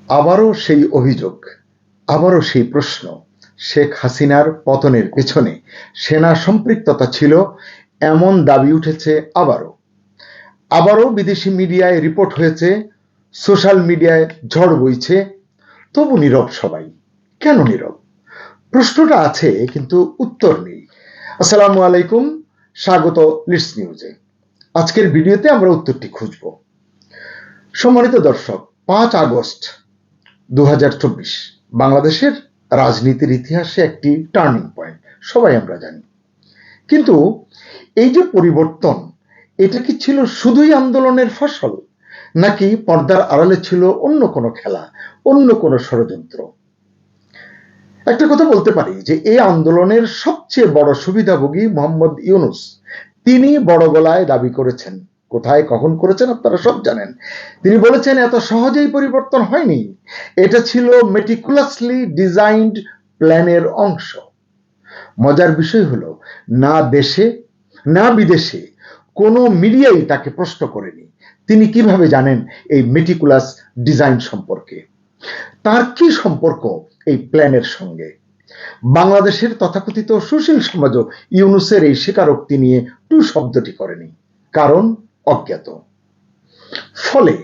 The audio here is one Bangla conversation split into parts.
আবারও সেই অভিযোগ, আবারও সেই প্রশ্ন, শেখ হাসিনার পতনের পেছনে সেনা সম্পৃক্ততা ছিল এমন দাবি উঠেছে আবারও বিদেশি মিডিয়ায় রিপোর্ট হয়েছে, সোশ্যাল মিডিয়ায় ঝড় বইছে। তবু নীরব সবাই। কেন নীরব? প্রশ্নটা আছে কিন্তু উত্তর নেই। আসসালামু আলাইকুম, স্বাগত লিডস নিউজে। আজকের ভিডিওতে আমরা উত্তরটি খুঁজব। সম্মানিত দর্শক, 5 আগস্ট 2024 বাংলাদেশের রাজনীতির ইতিহাসে একটি টার্নিং পয়েন্ট, সবাই আমরা জানি। কিন্তু এই যে পরিবর্তন, এটা কি ছিল শুধুই আন্দোলনের ফসল, নাকি পর্দার আড়ালে ছিল অন্য কোনো খেলা, অন্য কোনো ষড়যন্ত্র? একটা কথা বলতে পারি যে এই আন্দোলনের সবচেয়ে বড় সুবিধাভোগী মোহাম্মদ ইউনূস, তিনি বড় গলায় দাবি করেছেন, কোথায় কখন করেছেন আপনারা সব জানেন। তিনি বলেছেন এত সহজেই পরিবর্তন হয়নি, এটা ছিল মেটিকুলাসলি ডিজাইনড প্ল্যানের অংশ। মজার বিষয় হলো, না দেশে না বিদেশে কোনো মিডিয়াই তাকে প্রশ্ন করেনি তিনি কিভাবে জানেন এই মেটিকুলাস ডিজাইন সম্পর্কে। তার কি সম্পর্ক এই প্ল্যানের সঙ্গে? বাংলাদেশের তথাকথিত সুশীল সমাজও ইউনূসের এই স্বীকারোক্তি নিয়ে টু শব্দটি করেনি, কারণ অজ্ঞাত। ফলে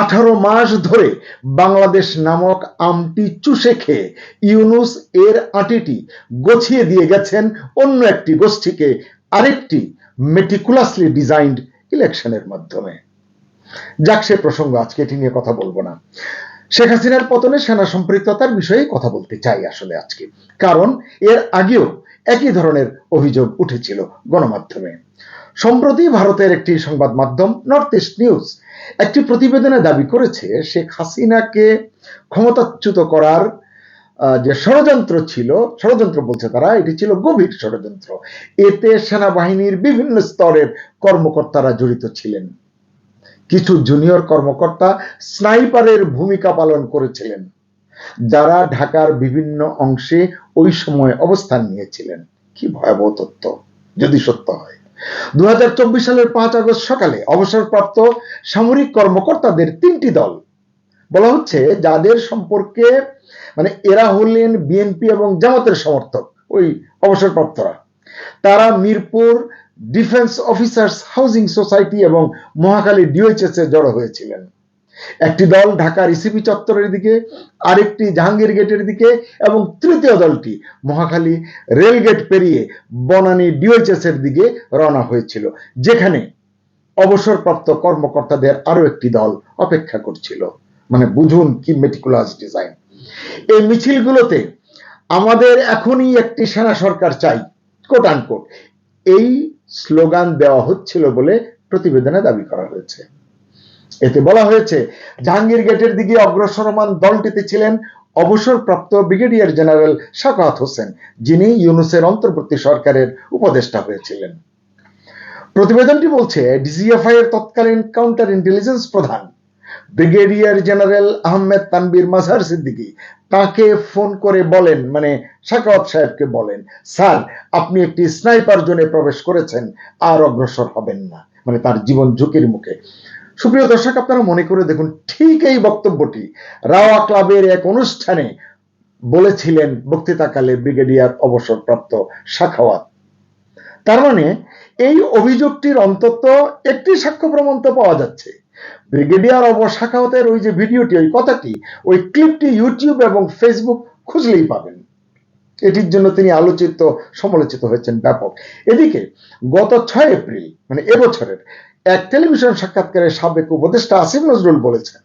18 মাস ধরে বাংলাদেশ নামক আমটি চুষে খেয়ে ইউনূস এর আঁটিটি গছিয়ে দিয়ে গেছেন অন্য একটি গোষ্ঠীকে, আরেকটি মেটিকুলাসলি ডিজাইনড ইলেকশনের মাধ্যমে। যাক, সে প্রসঙ্গ, আজকে এটি নিয়ে কথা বলবো না। শেখ হাসিনার পতনে সেনা সম্পৃক্ততার বিষয়ে কথা বলতে চাই আসলে আজকে, কারণ এর আগেও একই ধরনের অভিযোগ উঠেছিল গণমাধ্যমে। সম্প্রতি ভারতের একটি সংবাদ মাধ্যম নর্থ ইস্ট নিউজ একটি প্রতিবেদনে দাবি করেছে শেখ হাসিনাকে ক্ষমতাচ্যুত করার যে ষড়যন্ত্র ছিল, ষড়যন্ত্র বলছে তারা, এটি ছিল গভীর ষড়যন্ত্র। এতে সেনাবাহিনীর বিভিন্ন স্তরের কর্মকর্তারা জড়িত ছিলেন। কিছু জুনিয়র কর্মকর্তা স্নাইপারের ভূমিকা পালন করেছিলেন, যারা ঢাকার বিভিন্ন অংশে ওই সময় অবস্থান নিয়েছিলেন। কি ভয়াবহ তথ্য যদি সত্য হয়। 2024 সালের 5 আগস্ট সকালে অবসরপ্রাপ্ত সামরিক কর্মকর্তাদের 3টি দল বলা হচ্ছে, যাদের সম্পর্কে এরা হলেন বিএনপি এবং জামাতের সমর্থক, ওই অবসরপ্রাপ্তরা। তারা Mirpur defence officers housing society এবং মহাখালী ডিওএইচএস এ জড়ো হয়েছিলেন। একটি দল ঢাকার ইসিপি চত্বরের দিকে, আরেকটি জাহাঙ্গীর গেটের দিকে এবং তৃতীয় দলটি মহাখালী রেলগেট পেরিয়ে বনানী ডিওএইচএস এর দিকে রওনা হয়েছিল, যেখানে অবসরপ্রাপ্ত কর্মকর্তাদের আরো একটি দল অপেক্ষা করছিল। বুঝুন কি মেটিকুলাস ডিজাইন। এই মিছিলগুলোতে আমাদের এখনই একটি সেনা সরকার চাই, কোট আনকোট, এই স্লোগান দেওয়া হচ্ছিল বলে প্রতিবেদনে দাবি করা হয়েছে। এতে বলা হয়েছে, জাহাঙ্গীর গেটের দিকে অগ্রসরমান দলটিতে ছিলেন অবসরপ্রাপ্ত ব্রিগেডিয়ার জেনারেল সাখাওয়াত হোসেন, যিনি ইউনূসের অন্তর্বর্তী সরকারের উপদেষ্টা হয়েছিলেন। প্রতিবেদনটি বলছে, ডিজিএফআই এর তৎকালীন কাউন্টার ইন্টেলিজেন্স প্রধান ব্রিগেডিয়ার জেনারেল আহমেদ তানবীর মাজহার সিদ্দিকী তাকে ফোন করে বলেন, সাখাওয়াত সাহেবকে বলেন, স্যার আপনি একটি স্নাইপার জোনে প্রবেশ করেছেন, আর অগ্রসর হবেন না, তার জীবন ঝুঁকির মুখে। সুপ্রিয় দর্শক, আপনারা মনে করে দেখুন, ঠিক এই বক্তব্যটি রাওয়া ক্লাবের এক অনুষ্ঠানে বলেছিলেন বক্তৃতাকালে ব্রিগেডিয়ার অবসরপ্রাপ্ত সাখাওয়াত। তার এই অভিযোগটির অন্তত একটি সাক্ষ্য প্রমাণ তো পাওয়া যাচ্ছে। ব্রিগেডিয়ার সাখাওয়াতের ওই যে ভিডিওটি, ওই কথাটি, ওই ক্লিপটি ইউটিউব এবং ফেসবুক খুঁজলেই পাবেন। এটির জন্য তিনি আলোচিত সমালোচিত হয়েছেন ব্যাপক। এদিকে গত 6 এপ্রিল এবছরের এক টেলিভিশন সাক্ষাৎকারে সাবেক উপদেষ্টা আসিফ নজরুল বলেছেন,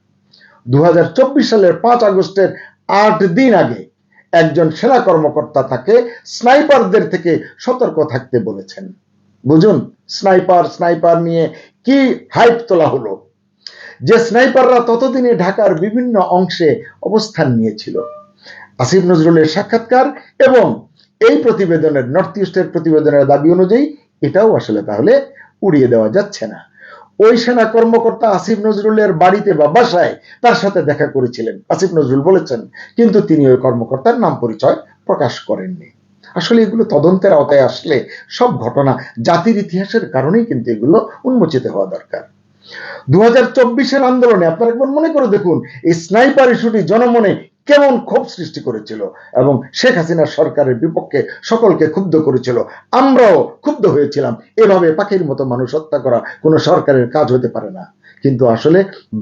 2024 সালের 5 আগস্টের 8 দিন আগে একজন সেনা কর্মকর্তা তাকে স্নাইপারদের থেকে সতর্ক থাকতে বলেছেন। বুঝুন, স্নাইপার নিয়ে কি হাইপ তোলা হলো, যে স্নাইপাররা ততদিনে ঢাকার বিভিন্ন অংশে অবস্থান নিয়েছিল। আসিফ নজরুলের সাক্ষাৎকার এবং এই প্রতিবেদনের, নর্থ ইস্টের প্রতিবেদনের দাবি অনুযায়ী এটাও আসলে তাহলে উড়িয়ে দেওয়া যাচ্ছে না। ওই সেনা কর্মকর্তা আসিফ নজরুলের বাড়িতে বা বাসায় তার সাথে দেখা করেছিলেন, আসিফ নজরুল বলেছেন, কিন্তু তিনি ওই কর্মকর্তার নাম পরিচয় প্রকাশ করেননি। আসলে এগুলো তদন্তের আওতায় আসলে সব ঘটনা জাতির ইতিহাসের কারণেই কিন্তু এগুলো উন্মোচিত হওয়া দরকার। 2024-এর আন্দোলনে আপনারা একবার মনে করে দেখুন, এই স্নাইপার ইস্যুটি জনমনে কেমন ক্ষোভ সৃষ্টি করেছিল এবং শেখ হাসিনা সরকারের বিপক্ষে সকলকে ক্ষুব্ধ করেছিল। আমরাও ক্ষুব্ধ হয়েছিলাম। এভাবে পাখির মতো মানুষ হত্যা করা কোনো সরকারের কাজ হতে পারে না। কিন্তু আসলে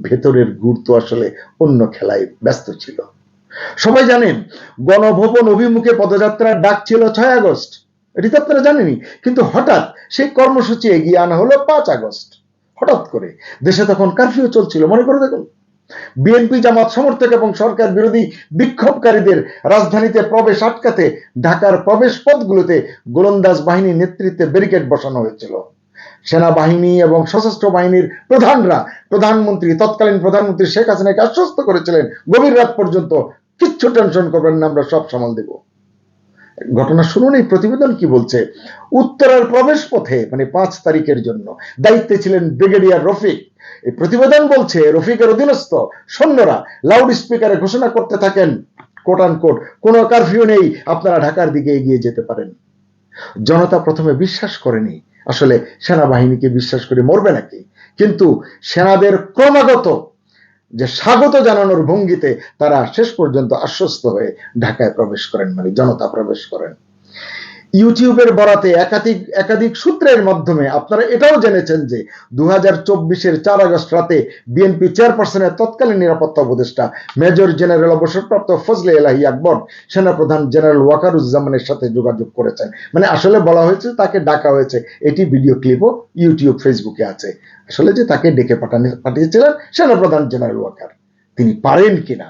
ভেতরের গুরুত্ব আসলে অন্য খেলায় ব্যস্ত ছিল। সবাই জানেন গণভবন অভিমুখে পদযাত্রার ডাক ছিল 6 আগস্ট, এটি তো আপনারা জানেনই। কিন্তু হঠাৎ সেই কর্মসূচি এগিয়ে আনা হলো 5 আগস্ট। হঠাৎ করে দেশে তখন কারফিউ চলছিল, মনে করে দেখুন। বিএনপি জামাত সমর্থক এবং সরকার বিরোধী বিক্ষোভকারীদের রাজধানীতে প্রবেশ আটকাতে ঢাকার প্রবেশ পথগুলোতে গোলন্দাজ বাহিনীর নেতৃত্বে ব্যারিকেড বসানো হয়েছিল। সেনাবাহিনী এবং সশস্ত্র বাহিনীর প্রধানরা তৎকালীন প্রধানমন্ত্রী শেখ হাসিনাকে আশ্বস্ত করেছিলেন গভীর রাত পর্যন্ত, কিচ্ছু টেনশন করবেন না, আমরা সব সামাল দেব। ঘটনা শুনুন এই প্রতিবেদন কি বলছে। উত্তরার প্রবেশ পথে মানে 5 তারিখের জন্য দায়িত্বে ছিলেন ব্রিগেডিয়ার রফিক। এই প্রতিবেদন বলছে রফিকের অধীনস্থ সৈন্যরা লাউড স্পিকারে ঘোষণা করতে থাকেন কোট আনকোট, কোনো কারফিউ নেই, আপনারা ঢাকার দিকে এগিয়ে যেতে পারেন। জনতা প্রথমে বিশ্বাস করেনি, আসলে সেনাবাহিনীকে বিশ্বাস করে মরবে নাকি। কিন্তু সেনাদের ক্রমাগত যে স্বাগত জানানোর ভঙ্গিতে তারা শেষ পর্যন্ত আশ্বস্ত হয়ে ঢাকায় প্রবেশ করেন, মানে জনতা প্রবেশ করেন। ইউটিউবের বরাতে একাধিক সূত্রের মাধ্যমে আপনারা এটাও জেনেছেন যে 2024-এর 4 আগস্ট রাতে বিএনপি চেয়ারপারসনের তৎকালীন নিরাপত্তা উপদেষ্টা মেজর জেনারেল অবসরপ্রাপ্ত ফজলে এলাহি আকবর সেনাপ্রধান জেনারেল ওয়াকারুজ্জামানের সাথে যোগাযোগ করেছেন। মানে আসলে বলা হয়েছে তাকে ডাকা হয়েছে, এটি ভিডিও ক্লিপও ইউটিউব ফেসবুকে আছে। আসলে যে তাকে ডেকে পাঠিয়েছিলেন সেনাপ্রধান জেনারেল ওয়াকার, তিনি পারেন কিনা।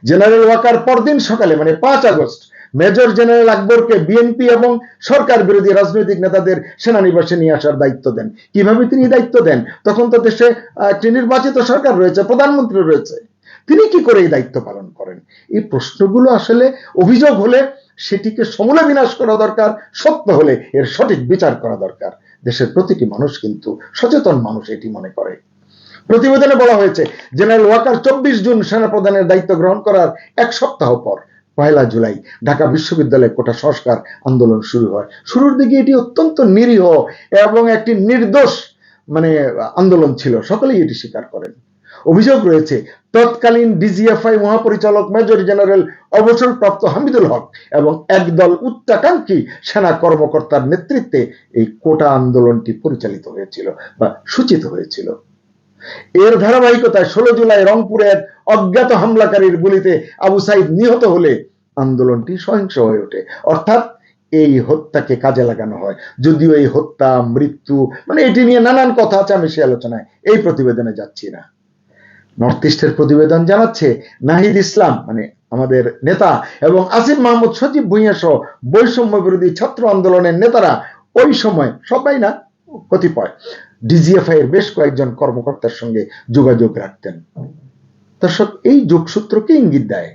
জেনারেল ওয়াকার পরদিন সকালে মানে 5 আগস্ট মেজর জেনারেল আকবরকে বিএনপি এবং সরকার বিরোধী রাজনৈতিক নেতাদের সেনানিবাসে নিয়ে আসার দায়িত্ব দেন। কিভাবে তিনি দায়িত্ব দেন? তখন তো দেশে একটি নির্বাচিত সরকার রয়েছে, প্রধানমন্ত্রী রয়েছে, তিনি কি করে এই দায়িত্ব পালন করেন? এই প্রশ্নগুলো আসলে অভিযোগ হলে সেটিকে সমূলে বিনাশ করা দরকার, সত্য হলে এর সঠিক বিচার করা দরকার। দেশের প্রতিটি মানুষ কিন্তু সচেতন মানুষ এটি মনে করে। প্রতিবেদনে বলা হয়েছে জেনারেল ওয়াকার 24 জুন সেনাপ্রধানের দায়িত্ব গ্রহণ করার 1 সপ্তাহ পর 1 জুলাই ঢাকা বিশ্ববিদ্যালয়ে কোটা সংস্কার আন্দোলন শুরু হয়। শুরুর দিকে এটি অত্যন্ত নিরীহ এবং একটি নির্দোষ আন্দোলন ছিল, সকলেই এটি স্বীকার করেন। অভিযোগ রয়েছে তৎকালীন ডিজিএফআই মহাপরিচালক মেজর জেনারেল অবসরপ্রাপ্ত হামিদুল হক এবং একদল উচ্চাকাঙ্ক্ষী সেনা কর্মকর্তার নেতৃত্বে এই কোটা আন্দোলনটি পরিচালিত হয়েছিল বা সূচিত হয়েছিল। এর ধারাবাহিকতায় 16 জুলাই রংপুরে এক অজ্ঞাত হামলাকারীর গুলিতে আবু সাইদ নিহত হলে আন্দোলনটি সহিংস হয়ে ওঠে। অর্থাৎ এই হত্যাকে কাজে লাগানো হয়। যদিও এই হত্যা মৃত্যু এটি নিয়ে নানান কথা আছে, আমি সে আলোচনায় এই প্রতিবেদনে যাচ্ছি না। নর্থ ইস্টের প্রতিবেদন জানাচ্ছে নাহিদ ইসলাম আমাদের নেতা এবং আসিফ মাহমুদ, সজীব ভুঁইয়া সহ বৈষম্য বিরোধী ছাত্র আন্দোলনের নেতারা ওই সময়, সবাই না কতিপয়, ডিজিএফআই এর বেশ কয়েকজন কর্মকর্তার সঙ্গে যোগাযোগ রাখতেন। দর্শক, এই যোগসূত্রকে ইঙ্গিত দেয়।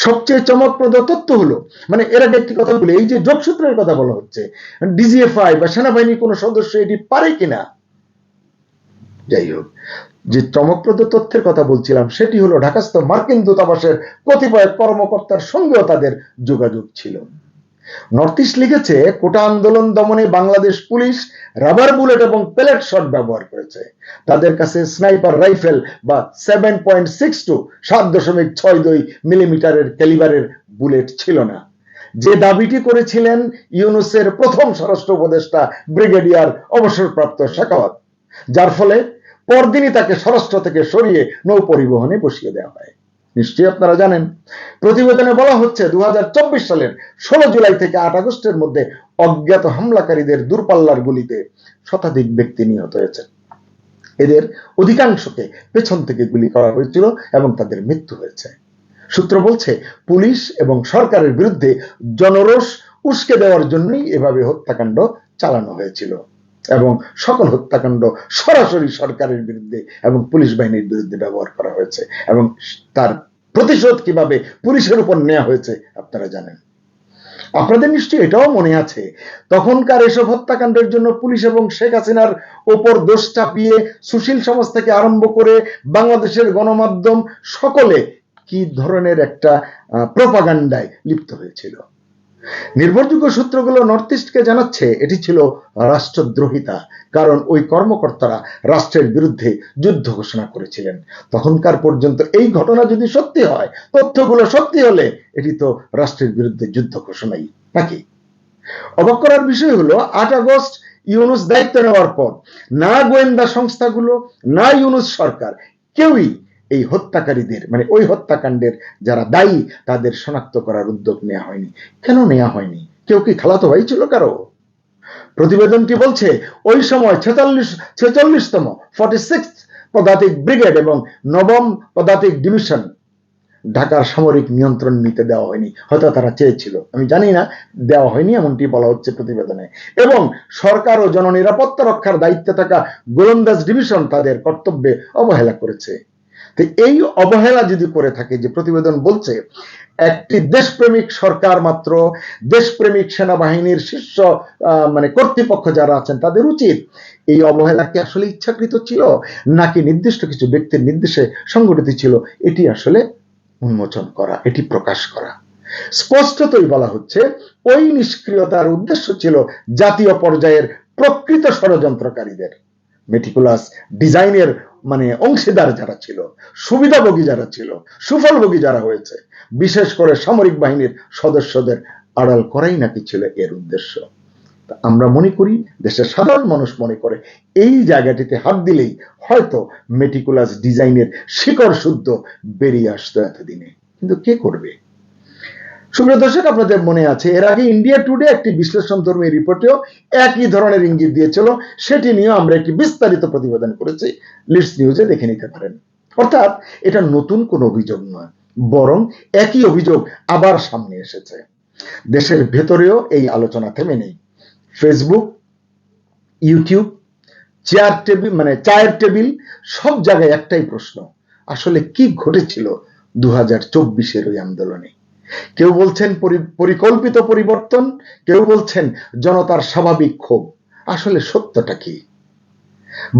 সবচেয়ে চমকপ্রদ তথ্য হলো এর আগে একটি কথা বলে, এই যে যোগসূত্রের কথা বলা হচ্ছে, ডিজিএফআই বা সেনাবাহিনীর কোন সদস্য এটি পারে কিনা। যাই হোক, যে চমকপ্রদ তথ্যের কথা বলছিলাম সেটি হলো ঢাকাস্থ মার্কিন দূতাবাসের কতিপয় কর্মকর্তার সঙ্গেও তাদের যোগাযোগ ছিল। নর্থ ইস্ট লিখেছে কোটা আন্দোলন দমনে বাংলাদেশ পুলিশ রাবার বুলেট এবং পেলেট শট ব্যবহার করেছে। তাদের কাছে স্নাইপার রাইফেল বা 7.62 7.62 মিলিমিটারের ক্যালিবারের বুলেট ছিল না, যে দাবিটি করেছিলেন ইউনূসের প্রথম স্বরাষ্ট্র উপদেষ্টা ব্রিগেডিয়ার অবসরপ্রাপ্ত সাখাওয়াত, যার ফলে পরদিনই তাকে স্বরাষ্ট্র থেকে সরিয়ে নৌ পরিবহনে বসিয়ে দেওয়া হয়। নিশ্চয়ই আপনারা জানেন। প্রতিবেদনে বলা হচ্ছে 2024 সালের 16 জুলাই থেকে 8 আগস্টের মধ্যে অজ্ঞাত হামলাকারীদের দূরপাল্লার গুলিতে শতাধিক ব্যক্তি নিহত হয়েছে। এদের অধিকাংশকে পেছন থেকে গুলি করা হয়েছিল এবং তাদের মৃত্যু হয়েছে। সূত্র বলছে পুলিশ এবং সরকারের বিরুদ্ধে জনরোষ উস্কে দেওয়ার জন্যই এভাবে হত্যাকাণ্ড চালানো হয়েছিল এবং সকল হত্যাকাণ্ড সরাসরি সরকারের বিরুদ্ধে এবং পুলিশ বাহিনীর বিরুদ্ধে ব্যবহার করা হয়েছে এবং তার প্রতিশোধ কিভাবে পুলিশের উপর নেওয়া হয়েছে আপনারা জানেন। আপনাদের নিশ্চয়ই এটাও মনে আছে তখনকার এসব হত্যাকাণ্ডের জন্য পুলিশ এবং শেখ হাসিনার ওপর দোষ চাপিয়ে সুশীল সমাজ থেকে আরম্ভ করে বাংলাদেশের গণমাধ্যম সকলে কি ধরনের একটা প্রোপাগান্ডায় লিপ্ত হয়েছিল। নির্ভরযোগ্য সূত্রগুলো নর্থ ইস্টকে জানাচ্ছে এটি ছিল রাষ্ট্রদ্রোহিতা, কারণ ওই কর্মকর্তারা রাষ্ট্রের বিরুদ্ধে যুদ্ধ ঘোষণা করেছিলেন। তখনকার পর্যন্ত এই ঘটনা যদি সত্যি হয়, তথ্যগুলো সত্যি হলে এটি তো রাষ্ট্রের বিরুদ্ধে যুদ্ধ ঘোষণাই নাকি। অবাক করার বিষয় হলো 8 আগস্ট ইউনূস দায়িত্ব নেওয়ার পর না গোয়েন্দা সংস্থাগুলো, না ইউনূস সরকার, কেউই এই হত্যাকারীদের মানে ওই হত্যাকাণ্ডের যারা দায়ী তাদের শনাক্ত করার উদ্যোগ নেওয়া হয়নি। কেন নেওয়া হয়নি? কেউ কি খালাতো ভাই ছিল কারো? প্রতিবেদনটি বলছে ওই সময় 46তম 46th পদাতিক ব্রিগেড এবং 9ম পদাতিক ডিভিশন ঢাকার সামরিক নিয়ন্ত্রণ নিতে দেওয়া হয়নি। হয়তো তারা চেয়েছিল, আমি জানি না, দেওয়া হয়নি এমনটি বলা হচ্ছে প্রতিবেদনে। এবং সরকার ও জননিরাপত্তা রক্ষার দায়িত্বে থাকা গোলন্দাজ ডিভিশন তাদের কর্তব্যে অবহেলা করেছে। তো এই অবহেলা যদি করে থাকে, যে প্রতিবেদন বলছে একটি দেশপ্রেমিক সরকার মাত্র, দেশপ্রেমিক সেনাবাহিনীর শীর্ষ মানে কর্তৃপক্ষ যারা আছেন তাদের উচিত এই অবহেলা কি আসলে ইচ্ছাকৃত ছিল নাকি নির্দিষ্ট কিছু ব্যক্তির নির্দেশে সংগঠিত ছিল, এটি আসলে উন্মোচন করা, এটি প্রকাশ করা। স্পষ্টতই বলা হচ্ছে ওই নিষ্ক্রিয়তার উদ্দেশ্য ছিল জাতীয় পর্যায়ের প্রকৃত ষড়যন্ত্রকারীদের, মেটিকুলাস ডিজাইনের মানে অংশীদার যারা ছিল, সুবিধাভোগী যারা ছিল, সুফলভোগী যারা হয়েছে, বিশেষ করে সামরিক বাহিনীর সদস্যদের আড়াল করাই নাকি ছিল এর উদ্দেশ্য। আমরা মনে করি, দেশের সাধারণ মানুষ মনে করে এই জায়গাটিতে হাত দিলেই হয়তো মেটিকুলাস ডিজাইনের শিকড় শুদ্ধ বেরিয়ে আসতো এতদিনে, কিন্তু কে করবে? সুপ্রিয় দর্শক, আপনাদের মনে আছে এর আগে ইন্ডিয়া টুডে একটি বিশ্লেষণধর্মী রিপোর্টেও একই ধরনের ইঙ্গিত দিয়েছিল, সেটি নিয়ে আমরা একটি বিস্তারিত প্রতিবেদন করেছি, লিডস নিউজে দেখে নিতে পারেন। অর্থাৎ এটা নতুন কোনো অভিযোগ নয়, বরং একই অভিযোগ আবার সামনে এসেছে। দেশের ভেতরেও এই আলোচনা থেমে নেই। ফেসবুক, ইউটিউব, চায়ের টেবিল সব জায়গায় একটাই প্রশ্ন, আসলে কি ঘটেছিল 2024-এর ওই আন্দোলনে? কেউ বলছেন পরিকল্পিত পরিবর্তন, কেউ বলছেন জনতার স্বাভাবিক ক্ষোভ। আসলে সত্যটা কি?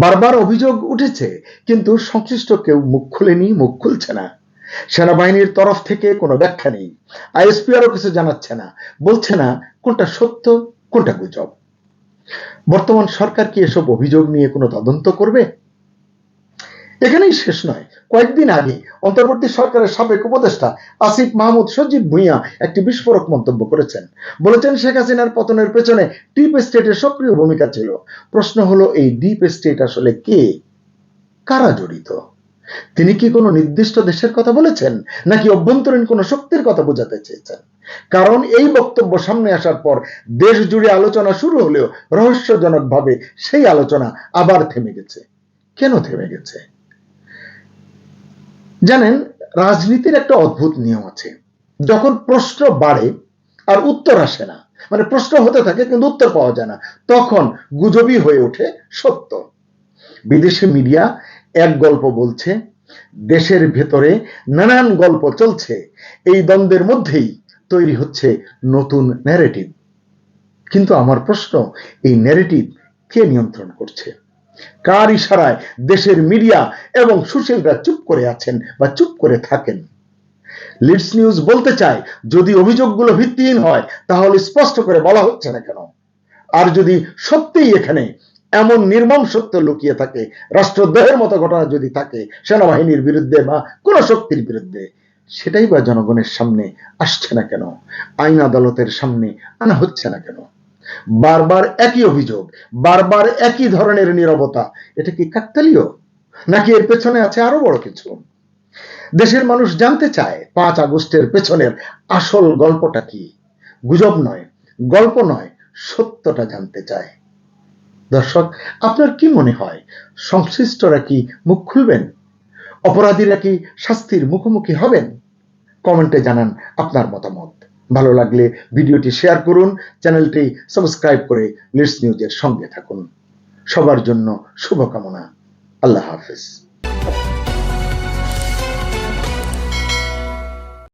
বারবার অভিযোগ উঠেছে, কিন্তু সংশ্লিষ্ট কেউ মুখ খুলেনি, মুখ খুলছে না। সেনাবাহিনীর তরফ থেকে কোনো ব্যাখ্যা নেই, আইএসপিআরও কিছু জানাচ্ছে না, বলছে না কোনটা সত্য কোনটা গুজব। বর্তমান সরকার কি এসব অভিযোগ নিয়ে কোনো তদন্ত করবে? এখানেই শেষ নয়। কয়েকদিন আগে অন্তর্বর্তী সরকারের সাবেক উপদেষ্টা আসিফ মাহমুদ সজীব ভুঁইয়া একটি বিস্ফোরক মন্তব্য করেছেন। বলেছেন শেখ হাসিনার পতনের পেছনে ডিপ স্টেটের সক্রিয় ভূমিকা ছিল। প্রশ্ন হলো এই ডিপ স্টেট আসলে কে, কারা জড়িত? তিনি কি কোনো নির্দিষ্ট দেশের কথা বলেছেন নাকি অভ্যন্তরীণ কোনো শক্তির কথা বোঝাতে চেয়েছেন? কারণ এই বক্তব্য সামনে আসার পর দেশ জুড়ে আলোচনা শুরু হলেও রহস্যজনকভাবে সেই আলোচনা আবার থেমে গেছে। কেন থেমে গেছে? জানেন, রাজনীতির একটা অদ্ভুত নিয়ম আছে, যখন প্রশ্ন বাড়ে আর উত্তর আসে না, মানে প্রশ্ন হতে থাকে কিন্তু উত্তর পাওয়া যায় না, তখন গুজবই হয়ে ওঠে সত্য। বিদেশি মিডিয়া এক গল্প বলছে, দেশের ভেতরে নানান গল্প চলছে, এই দ্বন্দ্বের মধ্যেই তৈরি হচ্ছে নতুন ন্যারেটিভ। কিন্তু আমার প্রশ্ন, এই ন্যারেটিভ কে নিয়ন্ত্রণ করছে? কার ইশারায় দেশের মিডিয়া এবং সুশীলরা চুপ করে আছেন বা চুপ করে থাকেন? লিডস নিউজ বলতে চায়, যদি অভিযোগগুলো ভিত্তিহীন হয় তাহলে স্পষ্ট করে বলা হচ্ছে না কেন? আর যদি সত্যিই এখানে এমন নির্মম সত্য লুকিয়ে থাকে, রাষ্ট্রদ্রোহের মতো ঘটনা যদি থাকে সেনাবাহিনীর বিরুদ্ধে বা কোনো শক্তির বিরুদ্ধে, সেটাই বা জনগণের সামনে আসছে না কেন? আইন আদালতের সামনে আনা হচ্ছে না কেন? বারবার একই অভিযোগ, বারবার একই ধরনের নীরবতা, এটা কি কাকতালীয় নাকি এর পেছনে আছে আরো বড় কিছু? দেশের মানুষ জানতে চায় 5 আগস্টের পেছনের আসল গল্পটা কি। গুজব নয়, গল্প নয়, সত্যটা জানতে চায়। দর্শক, আপনার কি মনে হয়, সংশ্লিষ্টরা কি মুখ খুলবেন? অপরাধীরা কি শাস্তির মুখোমুখি হবেন? কমেন্টে জানান আপনার মতামত। ভালো লাগলে ভিডিওটি শেয়ার করুন, চ্যানেলটি সাবস্ক্রাইব করে লিডস নিউজের সঙ্গে থাকুন। সবার জন্য শুভকামনা। আল্লাহ হাফেজ।